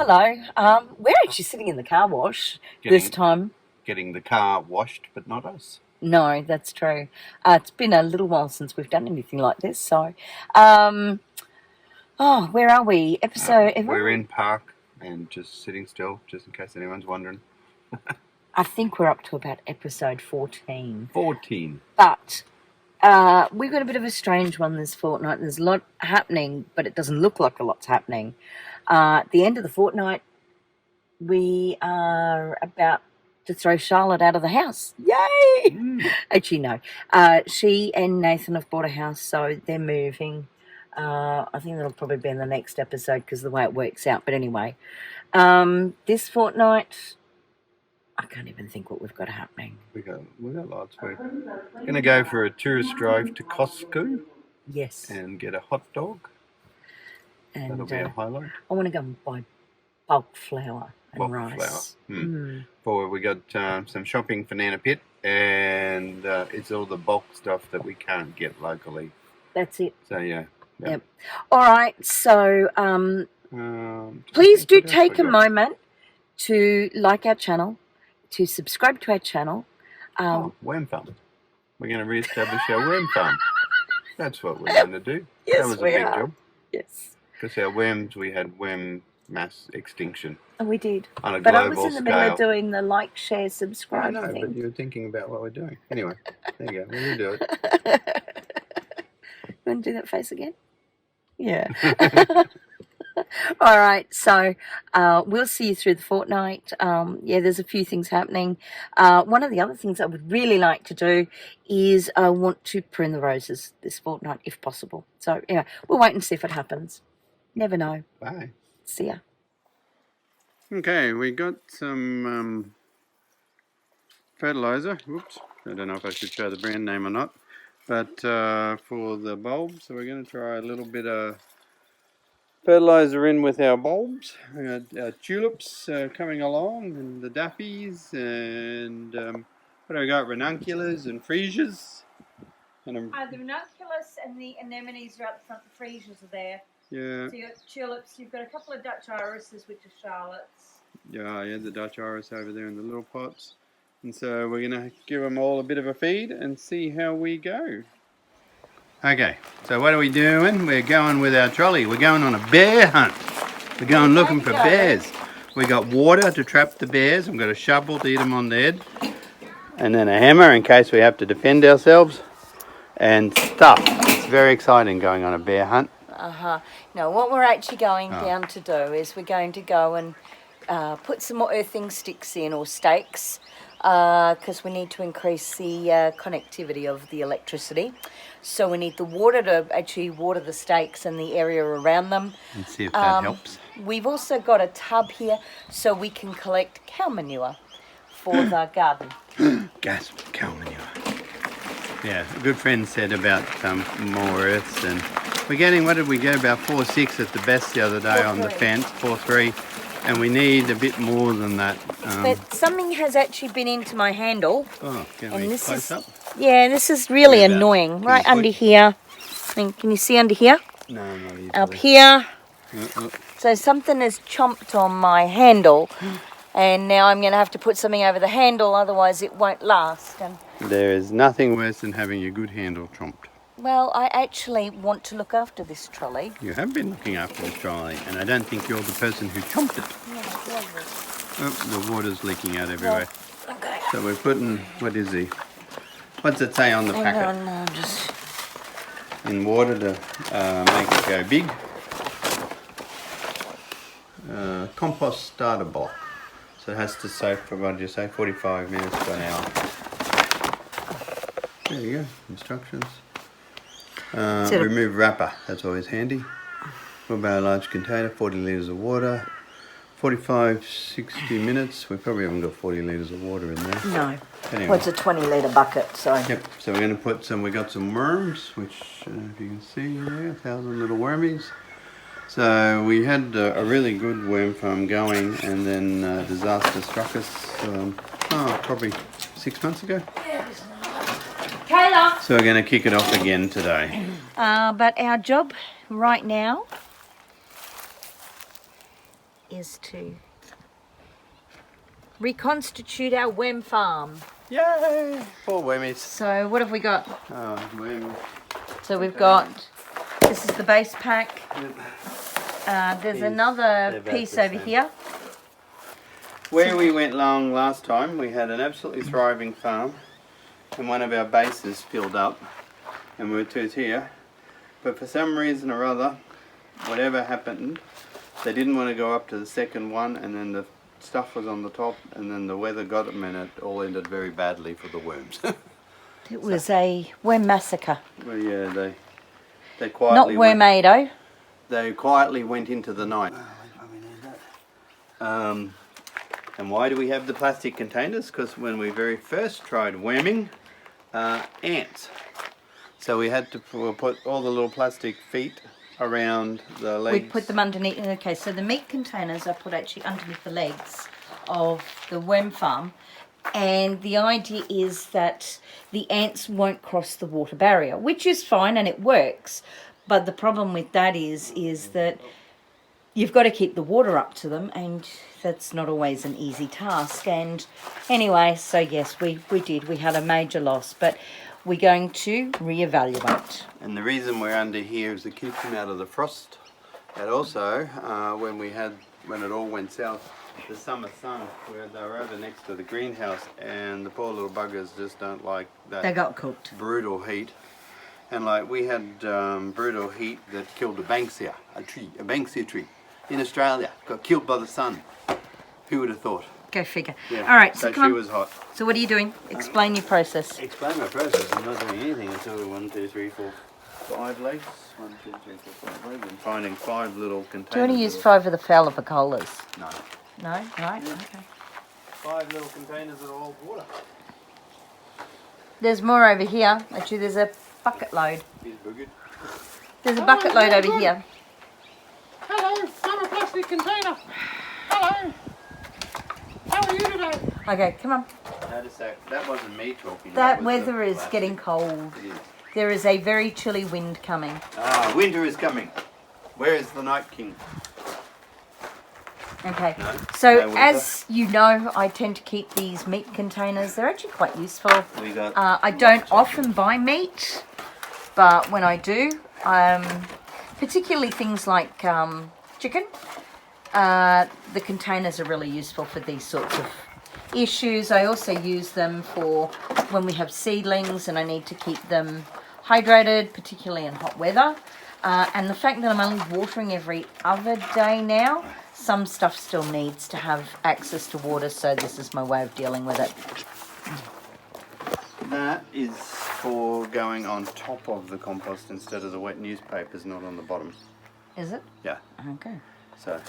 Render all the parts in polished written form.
hello. We're actually sitting in the car wash this time. Getting the car washed, but not us. No, that's true. It's been a little while since we've done anything like this. So, where are we? We're in park and just sitting still, just in case anyone's wondering. I think we're up to about episode 14. 14. But we've got a bit of a strange one this fortnight. There's a lot happening, but it doesn't look like a lot's happening. At the end of the fortnight, we are about to throw Charlotte out of the house. Yay! Actually, no. She and Nathan have bought a house, so they're moving. I think that'll probably be in the next episode because of the way it works out. But anyway, this fortnight, I can't even think what we've got happening. We got lots. We're going to go for a tourist drive to Costco. Yes. And get a hot dog. And that'll be a highlight. I want to go and buy bulk flour and rice. For we got some shopping for Nana Pit, and it's all the bulk stuff that we can't get locally. That's it. So yeah. Yep. All right. So please do take a moment to like our channel, to subscribe to our channel. Worm farm. We're going to re-establish our worm farm. That's what we're going to do. Yes, that was a big job. Yes. Because our worms, we had worm mass extinction. Oh, we did. On a but global I was in the middle of doing the like, share, subscribe thing. But you're thinking about what we're doing. Anyway, there you go. We'll do it. You want to do that face again? Yeah. All right, so we'll see you through the fortnight. There's a few things happening. One of the other things I would really like to do is I want to prune the roses this fortnight if possible. So, yeah, we'll wait and see if it happens. Never know. Bye. See ya. Okay, we got some fertilizer. Whoops, I don't know if I should show the brand name or not. But for the bulbs, so we're going to try a little bit of fertilizer in with our bulbs. We got our tulips coming along, and the dappies, and what do we got? Ranunculus and freesias. And the ranunculus and the anemones are up front. The freesias are there. Yeah. So you've got tulips. You've got a couple of Dutch irises, which are Charlotte's. Yeah, the Dutch iris over there in the little pots. And so we're going to give them all a bit of a feed and see how we go. Okay, so what are we doing? We're going with our trolley. We're going on a bear hunt. We're going looking for bears. We got water to trap the bears. We've got a shovel to hit them on the head. And then a hammer in case we have to defend ourselves. And stuff. It's very exciting going on a bear hunt. No, what we're actually going down to do is we're going to go and put some more earthing sticks in, or stakes, because we need to increase the connectivity of the electricity. So we need the water to actually water the stakes and the area around them. And see if that helps. We've also got a tub here so we can collect cow manure for the garden. Gas cow manure. Yeah, a good friend said about more earths, and we're getting, what did we get, about 4.6 at the best the other day on the fence, 4.3, and we need a bit more than that. But something has actually been into my handle. Oh, can we close up? Yeah, this is really annoying. Right under here. Can you see under here? No, not easily. Up here. So something has chomped on my handle, and now I'm going to have to put something over the handle, otherwise it won't last. And there is nothing worse than having your good handle chomped. Well, I actually want to look after this trolley. You have been looking after this trolley, and I don't think you're the person who chomped it. Yeah, it was. Oh, the water's leaking out everywhere. Well, okay. So we're putting, what's it say on the packet? In water to make it go big. Compost starter block. So it has to soak for, what did you say, 45 minutes to an hour. There you go, instructions. Remove wrapper, that's always handy. Fill about a large container, 40 litres of water. 45-60 minutes. We probably haven't got 40 litres of water in there. No. Anyway. Well, it's a 20-litre bucket, so. Yep, so we're going to put we got some worms, which if you can see there, 1,000 little wormies. So we had a really good worm farm going, and then disaster struck us probably 6 months ago. Kayla! So we're going to kick it off again today. But our job right now is to reconstitute our worm farm. Yay! Poor wormies. So what have we got? Oh, worm. So we've got, this is the base pack. There's another piece over here. Where we went long last time, we had an absolutely thriving farm, and one of our bases filled up, and we were two here. But for some reason or other, whatever happened, they didn't want to go up to the second one, and then the stuff was on the top, and then the weather got them, and it all ended very badly for the worms. It was a worm massacre. Well, yeah, they quietly Not wormado. They quietly went into the night. And why do we have the plastic containers? Because when we very first tried worming, ants. So we had to put all the little plastic feet around the legs. We put them underneath. Okay, so the meat containers I put actually underneath the legs of the worm farm. And the idea is that the ants won't cross the water barrier, which is fine and it works. But the problem with that is that you've got to keep the water up to them, and that's not always an easy task. And anyway, so yes, we did. We had a major loss, but we're going to reevaluate. And the reason we're under here is to keep them out of the frost. And also, when it all went south, the summer sun, where they were over next to the greenhouse, and the poor little buggers just don't like that. They got cooked. Brutal heat. And like we had brutal heat that killed a banksia, a banksia tree in Australia, got killed by the sun. Who would have thought? Go figure. Yeah. All right, so she come on. was hot. So what are you doing? Explain your process. Explain my process. I'm not doing anything until 1, 2, 3, 4, 5 legs. 1, 2, 3, 4, 5 legs. I'm finding 5 little containers. Do you want to use 5 of the Fowler-Picolas? No. No? Right, Yeah. okay. 5 little containers that hold water. There's more over here. Actually, there's a bucket load. He's boogered. There's a bucket load over here. Hello, I'm a plastic container. Hello. How are you today? Okay, come on. Notice that wasn't me talking. That was the weather is plastic. getting cold. It is. There is a very chilly wind coming. Ah, winter is coming. Where is the Night King? Okay, No? so No winter? as you know, I tend to keep these meat containers. They're actually quite useful. We got I don't often buy meat, but when I do, particularly things like chicken, the containers are really useful for these sorts of issues. I also use them for when we have seedlings and I need to keep them hydrated, particularly in hot weather. And the fact that I'm only watering every other day now, some stuff still needs to have access to water, so this is my way of dealing with it. that is for going on top of the compost instead of the wet newspapers, not on the bottom. Is it? Yeah. Okay. So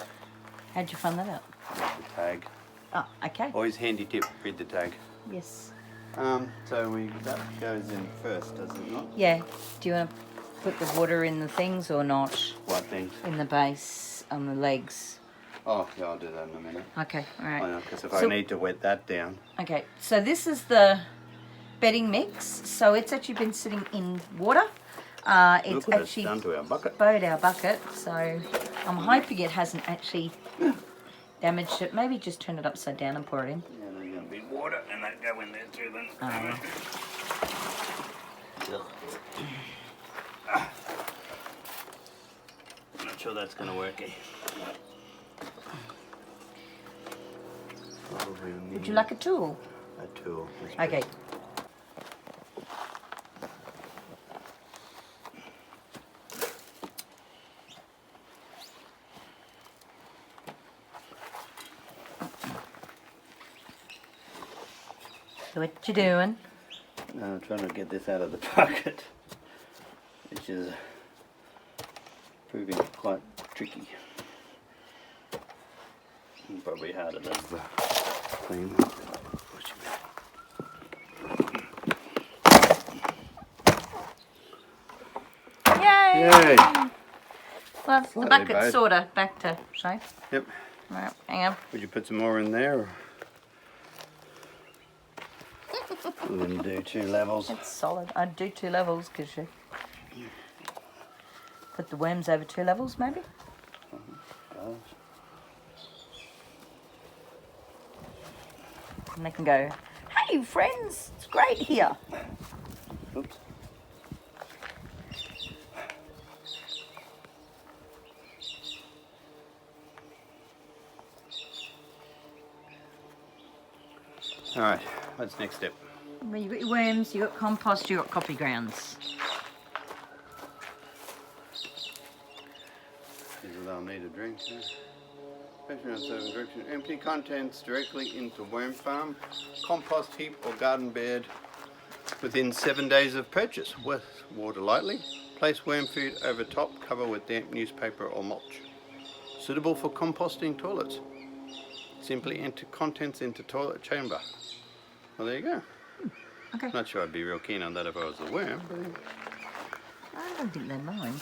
How'd you find that out? read the tag. Oh, okay. Always handy tip. Read the tag. Yes. So that goes in first, does it not? Yeah. Do you want to put the water in the things or not? What things? In the base, on the legs. Oh, yeah, I'll do that in a minute. Okay, all right. I know, because if So- I need to wet that down. Okay, so this is the bedding mix. So it's actually been sitting in water. It's Look what it's actually done to our bucket. bowed our bucket. So I'm hoping it hasn't actually damaged it. Maybe just turn it upside down and pour it in. Yeah, there's going to be water and that go in there too then. I'm not sure that's going to work. Probably Would need you like a tool? a tool? Yes, Okay. So what you doing? Now I'm trying to get this out of the bucket, which is proving quite tricky. And probably harder than the clean one. Yay! Yay! Well, the Slightly bucket's bowed. sort of back to shape. Yep. Right, hang on. Would you put some more in there? Or? We're going to do 2 levels. It's solid. I'd do 2 levels because you put the worms over 2 levels, maybe. And they can go, hey friends, it's great here. Oops. Alright, what's next step? Well, you've got your worms, you've got compost, you've got coffee grounds. They'll need a drink. Especially on serving direction. Empty contents directly into worm farm, compost heap or garden bed within 7 days of purchase. Water lightly. Place worm food over top, cover with damp newspaper or mulch. Suitable for composting toilets. Simply enter contents into toilet chamber. Well, there you go. Okay. Not sure I'd be real keen on that if I was a worm, but I don't think they mind.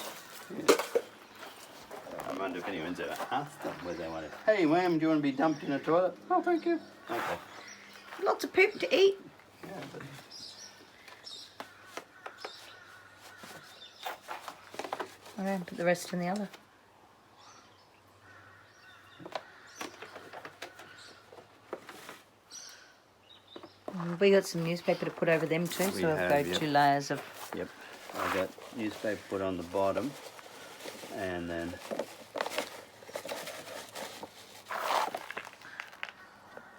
yeah. I wonder if anyone's ever asked them where they want it. Hey worm, do you want to be dumped in a toilet? Oh, thank you. Okay. Lots of poop to eat. Yeah, but Okay, put the rest in the other. We got some newspaper to put over them too, We so I've have, got yep. 2 layers of. yep, I got newspaper put on the bottom, and then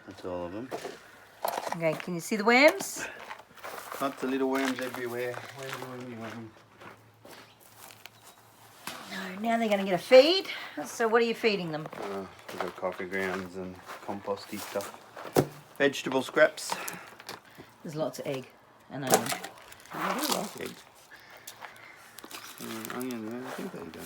that's all of them. Okay, can you see the worms? Lots of little worms everywhere. Wormy. No, now they're going to get a feed. So what are you feeding them? We've got coffee grounds and composty stuff. Vegetable scraps. There's lots of egg and onion. I do like eggs. Onion, I think they do.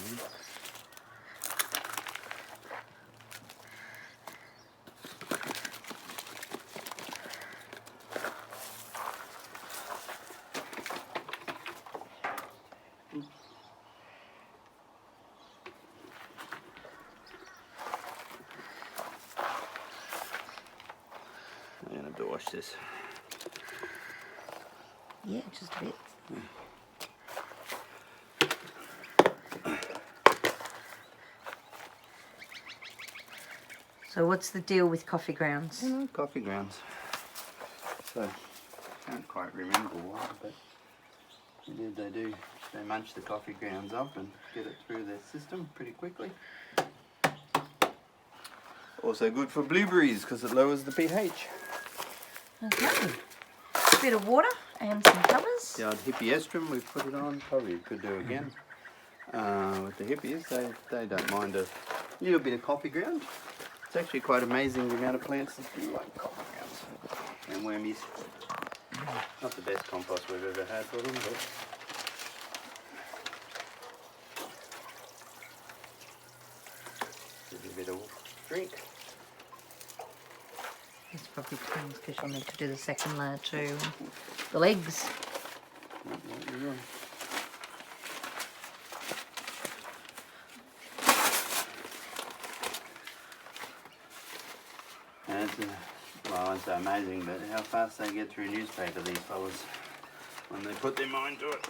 I'm going to have to wash this. Yeah, just a bit. So what's the deal with coffee grounds? Coffee grounds. So, can't quite remember why, but they do. They munch the coffee grounds up and get it through their system pretty quickly. Also good for blueberries because it lowers the pH. Okay. A bit of water and some covers. The old hippie estrum, we've put it on, probably could do again. With the hippies, they don't mind a little bit of coffee ground. It's actually quite amazing the amount of plants that do like coffee grounds and wormies. Not the best compost we've ever had for them, but give it a bit of drink. It's probably twins because you'll need to do the second layer too. The legs. And it's, well, it's amazing, but how fast they get through newspaper, these fellas, when they put their mind to it.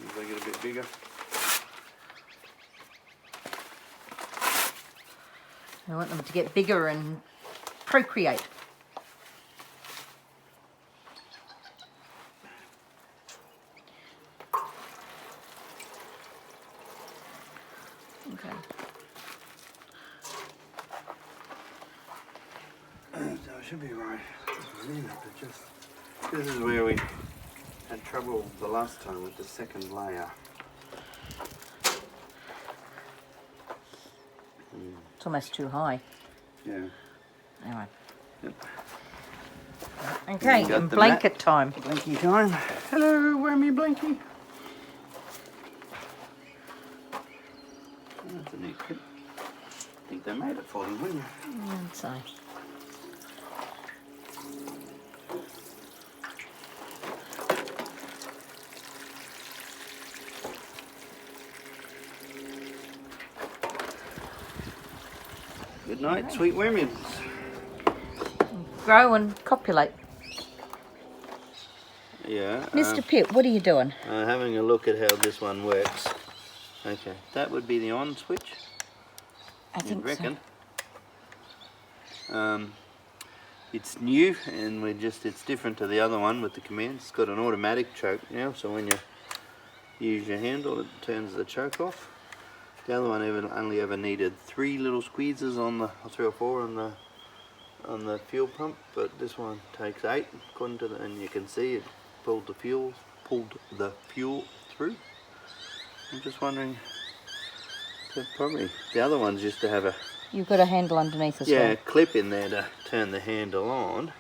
As they get a bit bigger. I want them to get bigger and procreate. Okay. So it should be right. This is where we had trouble the last time with the second layer. It's almost too high. Yeah. Anyway. Yep. Okay, You got and the blanket time. Blinky time. Hello, wormy Blinky. Oh, that's a neat kit. I think they made it for them, wouldn't you? I'd say. Good night, sweet wormies. Grow and copulate. Yeah. Mr. Pitt, what are you doing? Having a look at how this one works. Okay, that would be the on switch. I think reckon. It's new, and it's different to the other one with the command. It's got an automatic choke now, so when you use your handle, it turns the choke off. The other one only ever needed 3 little squeezes on the, or 3 or 4 on the fuel pump, but this one takes 8 according to the, and you can see it pulled the fuel through. I'm just wondering, probably the other one's just to have a You've got a handle underneath as well. Yeah, clip in there to turn the handle on.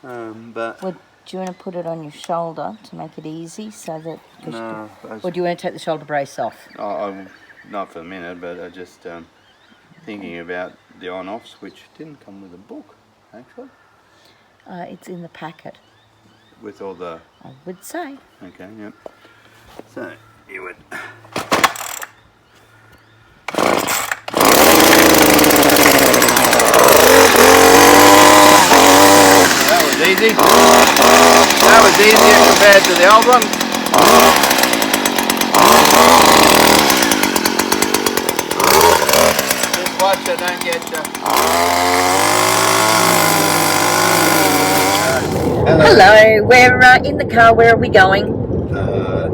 But do you want to put it on your shoulder to make it easy, so that? No. Or do you want to take the shoulder brace off? Not for a minute, but I just thinking about the on-offs, which didn't come with a book, actually. It's in the packet. With all the. I would say. Okay. Yep. So you would. Easy. That was easier compared to the old one. Just watch I don't get Hello, we're in the car. Where are we going?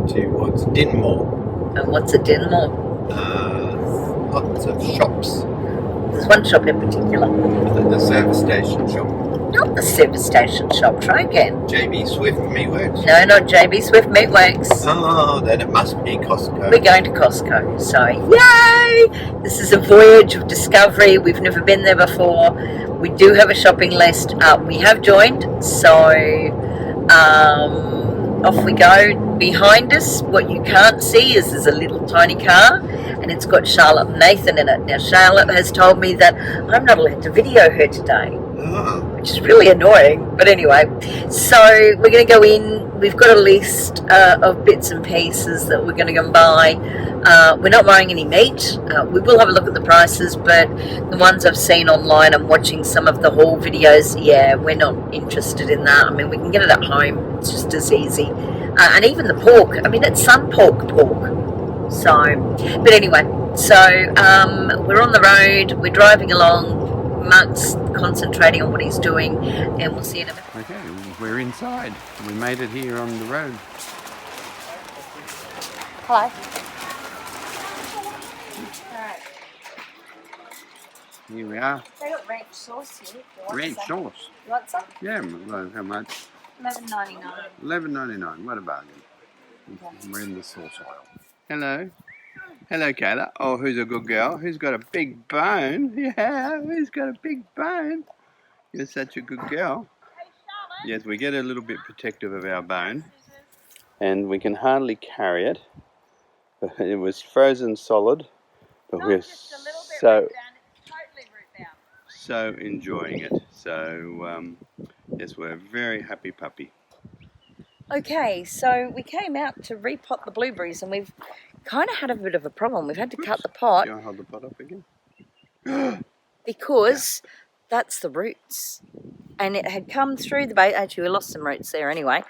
Towards Dinmore. And what's at Dinmore? Lots of shops. There's one shop in particular. The service station shop. Not the service station shop, try again. JB Swift Meatworks? No, not JB Swift Meatworks. Oh, then it must be Costco. We're going to Costco, so yay! This is a voyage of discovery. We've never been there before. We do have a shopping list. We have joined, so off we go. Behind us, what you can't see is there's a little tiny car, and it's got Charlotte and Nathan in it. Now, Charlotte has told me that I'm not allowed to video her today, which is really annoying. But anyway, so we're going to go in. We've got a list of bits and pieces that we're going to go and buy. We're not buying any meat. We will have a look at the prices, but the ones I've seen online, I'm watching some of the haul videos. Yeah, we're not interested in that. I mean, we can get it at home. It's just as easy. And even the pork. I mean, it's sun pork. So, but anyway, so we're on the road. We're driving along. Mark's concentrating on what he's doing, and we'll see you in a minute. Okay, we're inside. We made it here on the road. Hello. Here we are. They got ranch sauce here. Ranch sauce. You want some? Yeah, well, how much? $11.99. $11.99. What a bargain. We're in the sauce aisle. Hello. Hello, Kayla. Oh, who's a good girl? Who's got a big bone? Yeah, who's got a big bone? You're such a good girl. Yes, we get a little bit protective of our bone, and we can hardly carry it. It was frozen solid, but we're so enjoying it. So yes, we're a very happy puppy. Okay, so we came out to repot the blueberries, and we've kind of had a bit of a problem. We've had to cut the pot. Do you want to hold the pot up again? Because that's the roots. And it had come through the base. Actually, we lost some roots there anyway.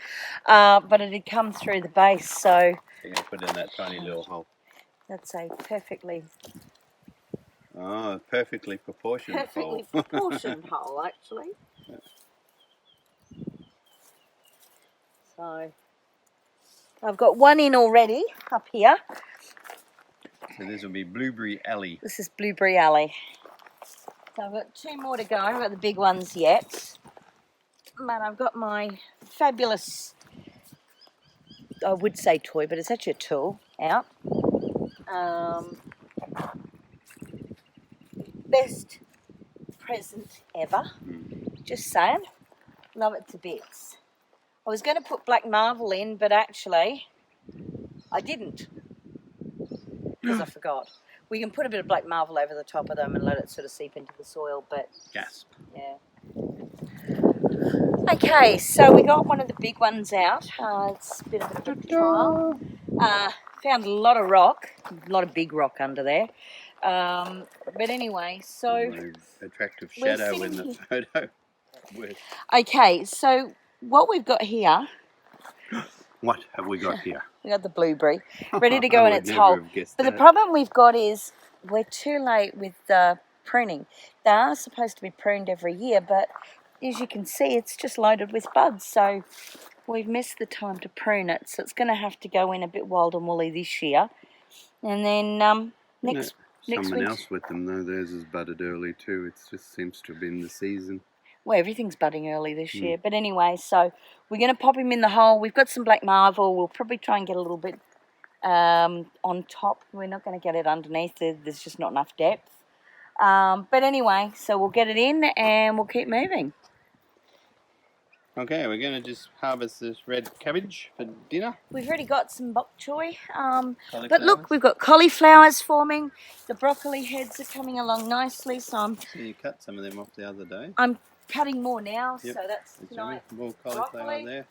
But it had come through the base, so... You're going to put it in that tiny little hole. That's a perfectly... Oh, perfectly proportioned hole. Perfectly proportioned hole, actually. Yeah. So, I've got one in already, up here. So this will be Blueberry Alley. This is Blueberry Alley. So I've got 2 more to go. I haven't got the big ones yet. But I've got my fabulous, I would say toy, but it's actually a tool, out. Best present ever. Just saying. Love it to bits. I was going to put black marble in, but actually I didn't. Because I forgot. We can put a bit of black marble over the top of them and let it sort of seep into the soil, but... Gasp. Yeah. Okay, so we got one of the big ones out. It's been a bit of a trial. Found a lot of rock, a lot of big rock under there. But anyway, so... Attractive shadow in the photo. Okay, so what we've got here... What have we got here? We got the blueberry, ready to go in its hole. But the problem we've got is we're too late with the pruning. They are supposed to be pruned every year, but as you can see, it's just loaded with buds, so we've missed the time to prune it, so it's going to have to go in a bit wild and woolly this year. And then next Someone week, else with them though, theirs is budded early too. It just seems to have been the season. well, everything's budding early this year. But anyway, so we're going to pop him in the hole. We've got some black marvel. We'll probably try and get a little bit on top. We're not going to get it underneath. There's just not enough depth. But anyway, so we'll get it in and we'll keep moving. Okay, we're going to just harvest this red cabbage for dinner. We've already got some bok choy. But Cauliflowers. look, we've got cauliflowers forming. The broccoli heads are coming along nicely. So So you cut some of them off the other day. I'm cutting more now. Yep. So that's tonight. More cauliflower Broccoli. there.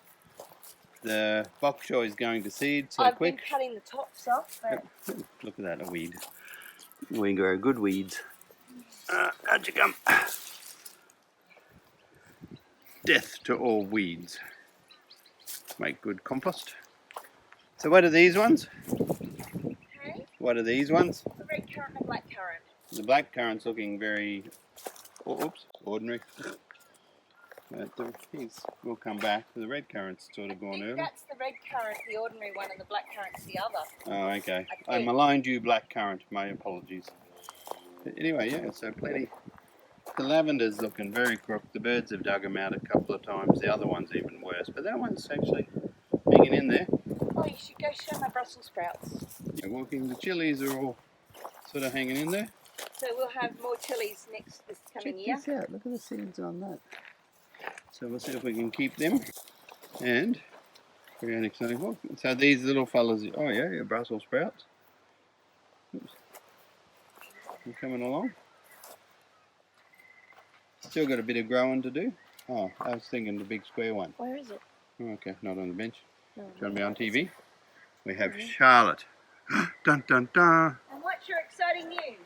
The bok choy is going to seed so I've quick. been cutting the tops off. But Look at that, a weed. We grow good weeds. How'd you come? Death to all weeds. Make good compost. So what are these ones? okay. What are these ones? The red currant and the black currant. The black currant's looking very, ordinary. We'll come back. The red currant's sort of gone early. That's the red currant, the ordinary one, and the black currant's the other. Oh, okay. I Okay. maligned you, black currant. My apologies. But anyway, yeah, so plenty. The lavender's looking very crooked. The birds have dug them out a couple of times. The other one's even worse. But that one's actually hanging in there. Oh, you should go show my Brussels sprouts. Yeah, walking. The chilies are all sort of hanging in there. So we'll have more chilies this coming year. Check this out. Look at the seeds on that. So we'll see if we can keep them. And very exciting. So these little fellas. Oh yeah, your Brussels sprouts. Oops. They're coming along. Still got a bit of growing to do. Oh, I was thinking the big square one. Where is it? Oh, okay, not on the bench. No, It's going to be on TV. We have Charlotte. Dun dun dun. And what's your exciting news?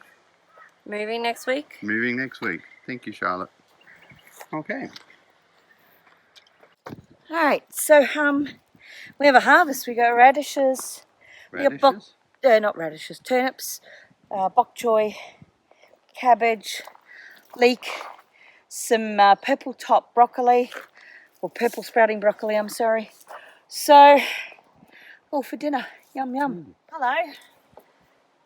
Moving next week? Moving next week. Thank you, Charlotte. Okay. All right, so we have a harvest. We got radishes. We got Radishes. not radishes, turnips, bok choy, cabbage, leek, some purple top broccoli, or purple sprouting broccoli, I'm sorry. So, all for dinner. Yum, yum. Hello.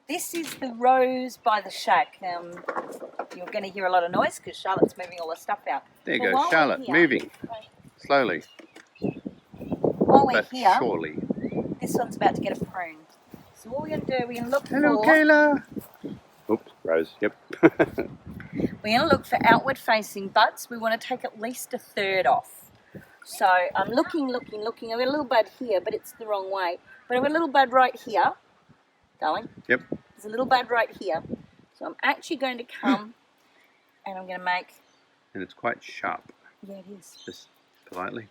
This is the rose by the shack. You're going to hear a lot of noise because Charlotte's moving all the stuff out. There you But go, while we're Charlotte. here- Moving. Slowly, While we're but here, surely. this one's about to get a prune. So what we're going to do, we're going to look Hello, for... Kayla. Oops, Rose. Yep. We're going to look for outward facing buds. We want to take at least a third off. So I'm looking. I've got a little bud here, but it's the wrong way. But I've got a little bud right here. Darling? Yep. There's a little bud right here. So I'm actually going to come and I'm going to make... And it's quite sharp. Yeah, it is. Just politely.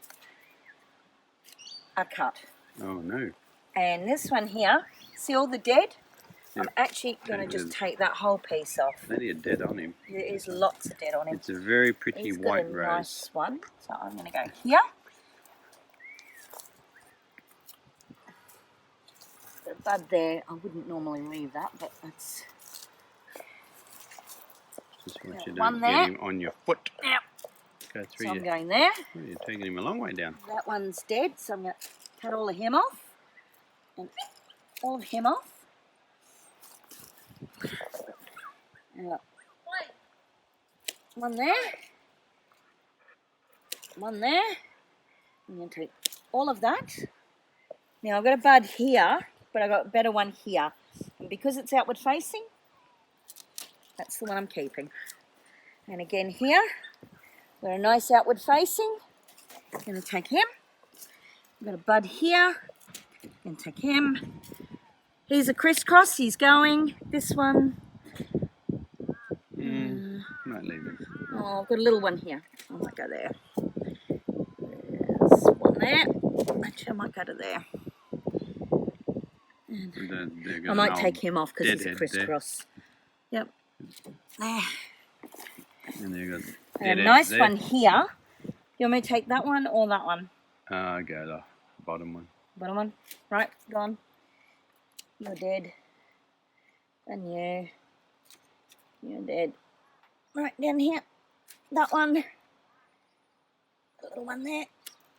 A cut. Oh no. And this one here, see all the dead? I'm Yep. actually going to just take that whole piece off. Plenty of dead on him. There is lots of dead on him. It's a very pretty He's got white a rose. nice one. So I'm going to go here. The bud there, I wouldn't normally leave that, but that's... Just want Yeah, you one don't there. get him on your foot. Now, Go so through I'm your... going there. Oh, you're taking him a long way down. That one's dead, so I'm going to cut all of him off. And all of him off. And look. One there. One there. I'm going to take all of that. Now I've got a bud here, but I've got a better one here. And because it's outward facing, that's the one I'm keeping. And again here, got a nice outward facing. I'm going to take him. I've got a bud here. I'm going to take him. He's a crisscross. He's going. This one. Might leave him. Oh, I've got a little one here. I might go there. There's one there. Actually, I might go to there. And I might take him off because he's a deadhead there. crisscross. Yep. There. And there you go. And a nice one here. You want me to take that one or that one? Go the bottom one. Bottom one. Right, gone. You're dead. And you. You're dead. Right, down here. That one. Got the one there.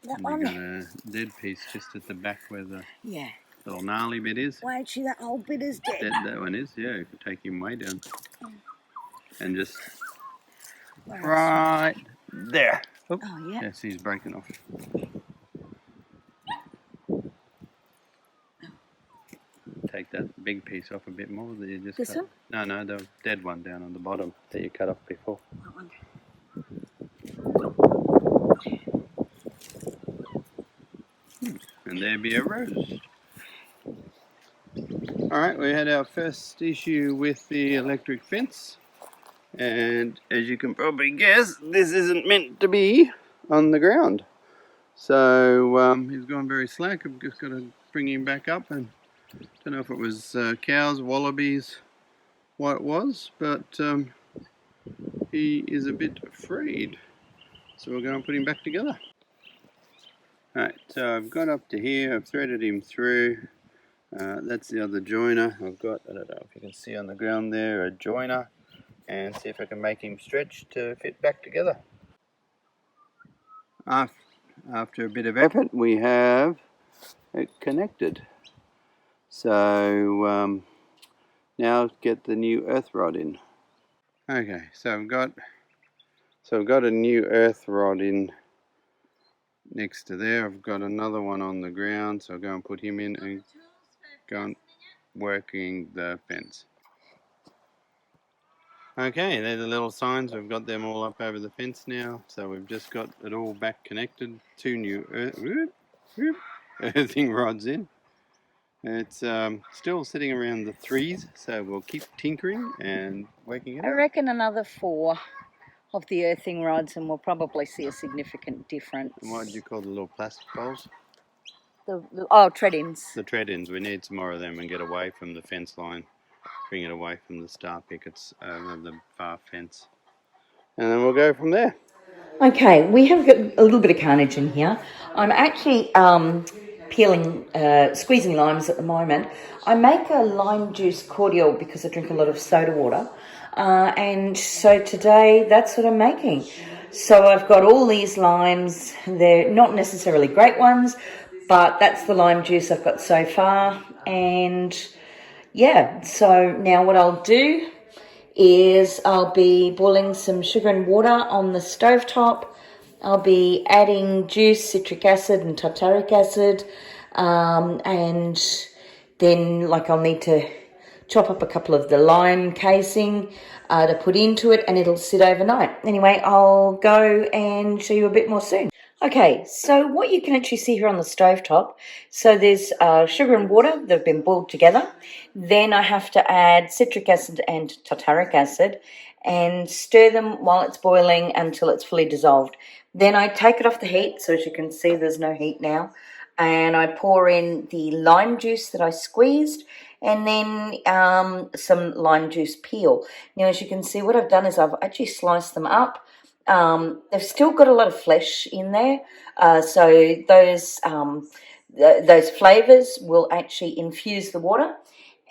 That And one. we got a dead piece just at the back where the Yeah. little gnarly bit is. Well, actually, that whole bit is dead. That one is, yeah. You could take him way down. And just Where else? right there. Oop. Oh, yeah. Yes, he's breaking off. Take that big piece off a bit more that you just This cut. one? No, the dead one down on the bottom that you cut off before. That one. And there be a roast. Alright, we had our first issue with the electric fence. And as you can probably guess, this isn't meant to be on the ground. So he's gone very slack. I've just got to bring him back up, and don't know if it was cows, wallabies, what it was, but he is a bit afraid. So we're going to put him back together. Alright, so I've got up to here, I've threaded him through. That's the other joiner. I've got, I don't know if you can see on the ground there, a joiner. And see if I can make him stretch to fit back together. After a bit of effort, we have it connected. So now get the new earth rod in. Okay, so I've got a new earth rod in next to there. I've got another one on the ground, so I'll go and put him in and go on working the fence. Okay, they're the little signs. We've got them all up over the fence now. So we've just got it all back connected. 2 new earthing rods in. It's still sitting around the 3s, so we'll keep tinkering and working it I out. reckon another 4 of the earthing rods and we'll probably see a significant difference. And what do you call the little plastic bowls? Oh, tread-ins. The tread-ins. We need some more of them and get away from the fence line. Bring it away from the star pickets over the far fence. And then we'll go from there. Okay, we have got a little bit of carnage in here. I'm actually squeezing limes at the moment. I make a lime juice cordial because I drink a lot of soda water. And so today, that's what I'm making. So I've got all these limes. They're not necessarily great ones, but that's the lime juice I've got so far. And yeah, so now what I'll do is I'll be boiling some sugar and water on the stovetop. I'll be adding juice, citric acid and tartaric acid, and then I'll need to chop up a couple of the lime casing to put into it, and it'll sit overnight. Anyway, I'll go and show you a bit more soon. Okay, so what you can actually see here on the stovetop, so there's sugar and water that have been boiled together. Then I have to add citric acid and tartaric acid and stir them while it's boiling until it's fully dissolved. Then I take it off the heat, so as you can see there's no heat now, and I pour in the lime juice that I squeezed and then some lime juice peel. Now as you can see, what I've done is I've actually sliced them up. They've still got a lot of flesh in there, so those flavours will actually infuse the water,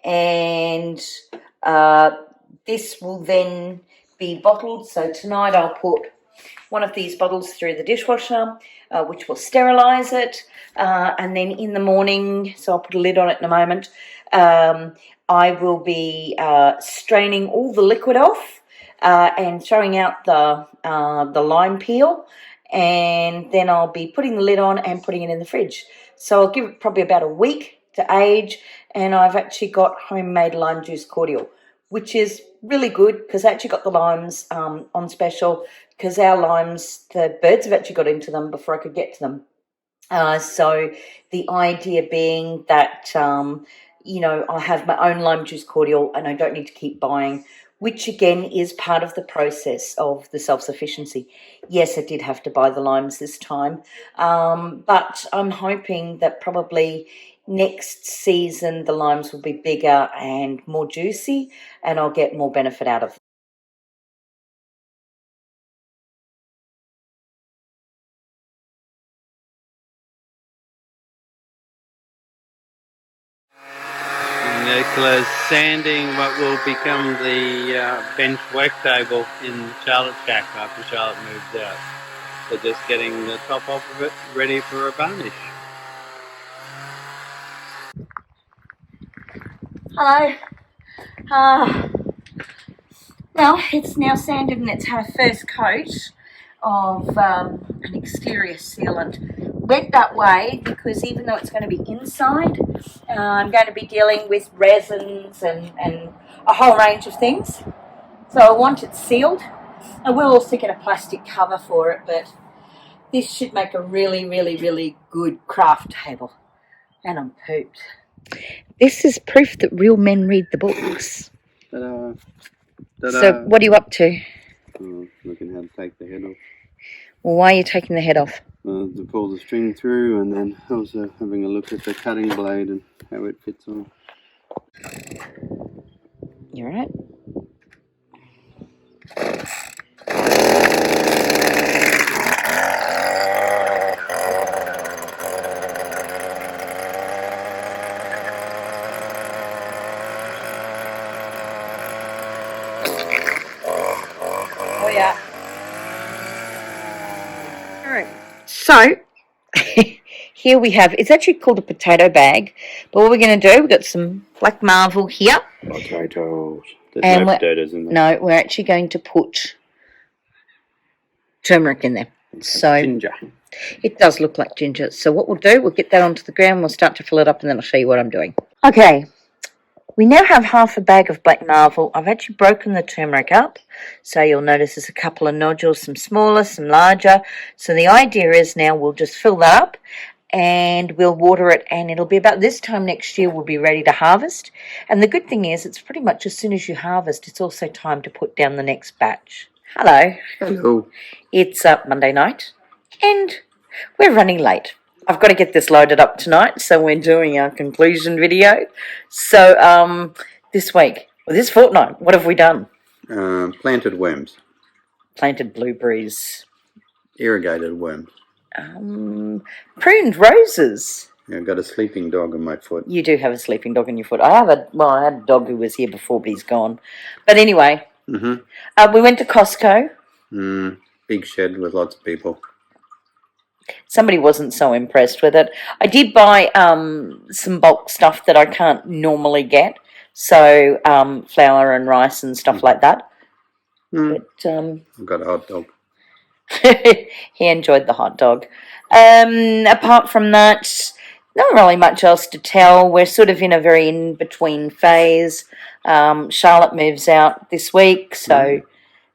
and this will then be bottled. So tonight I'll put one of these bottles through the dishwasher, which will sterilise it, and then in the morning, so I'll put a lid on it in a moment, I will be straining all the liquid off, and throwing out the lime peel, and then I'll be putting the lid on and putting it in the fridge. So I'll give it probably about a week to age, and I've actually got homemade lime juice cordial, which is really good because I actually got the limes on special because our limes, the birds have actually got into them before I could get to them. So the idea being that, I have my own lime juice cordial and I don't need to keep buying, which again is part of the process of the self-sufficiency. Yes, I did have to buy the limes this time, but I'm hoping that probably next season the limes will be bigger and more juicy and I'll get more benefit out of them. Nicola's sanding what will become the bench work table in Charlotte's shack after Charlotte moves out. So just getting the top off of it ready for a varnish. Hello. Well, it's now sanded and it's had a first coat of an exterior sealant. Went that way because even though it's going to be inside, I'm going to be dealing with resins and a whole range of things. So I want it sealed. I will also get a plastic cover for it, but this should make a really, really, really good craft table. And I'm pooped. This is proof that real men read the books. Ta-da. So what are you up to? Oh, looking how to take the head off. Well, why are you taking the head off? To pull the string through, and then also having a look at the cutting blade and how it fits on. You alright? Oh yeah. Alright, so here we have, it's actually called a potato bag, but what we're going to do, we've got some black marble here. Potatoes. There's And no potatoes in there. No, we're actually going to put turmeric in there. So Ginger. it does look like ginger. So what we'll do, we'll get that onto the ground, we'll start to fill it up, and then I'll show you what I'm doing. Okay, we now have half a bag of black marble. I've actually broken the turmeric up, so you'll notice there's a couple of nodules, some smaller, some larger. So the idea is now we'll just fill that up and we'll water it, and it'll be about this time next year we'll be ready to harvest. And the good thing is it's pretty much as soon as you harvest, it's also time to put down the next batch. Hello. Hello. It's Monday night and we're running late. I've got to get this loaded up tonight, so we're doing our conclusion video. So this week, or this fortnight, what have we done? Planted worms. Planted blueberries. Irrigated worms. Pruned roses. Yeah, I've got a sleeping dog on my foot. You do have a sleeping dog on your foot. I had a dog who was here before, but he's gone. But anyway, we went to Costco. Big shed with lots of people. Somebody wasn't so impressed with it. I did buy some bulk stuff that I can't normally get. So flour and rice and stuff like that. But I've got a hot dog. he enjoyed the hot dog. Apart from that, not really much else to tell. We're sort of in a very in-between phase. Charlotte moves out this week, so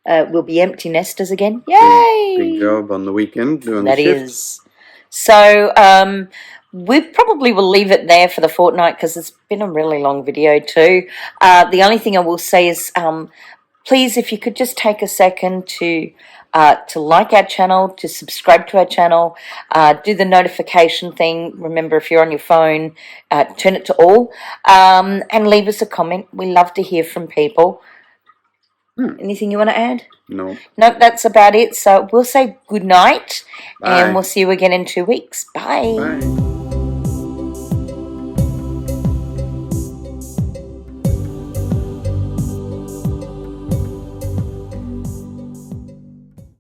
we'll be empty nesters again. Yay! Big job on the weekend doing That the shift. is. So we probably will leave it there for the fortnight because it's been a really long video too. The only thing I will say is please, if you could just take a second to like our channel, to subscribe to our channel, do the notification thing. Remember, if you're on your phone, turn it to all, and leave us a comment. We love to hear from people. Anything you want to add? No. Nope, that's about it. So we'll say good night, Bye. and we'll see you again in 2 weeks. Bye. Bye.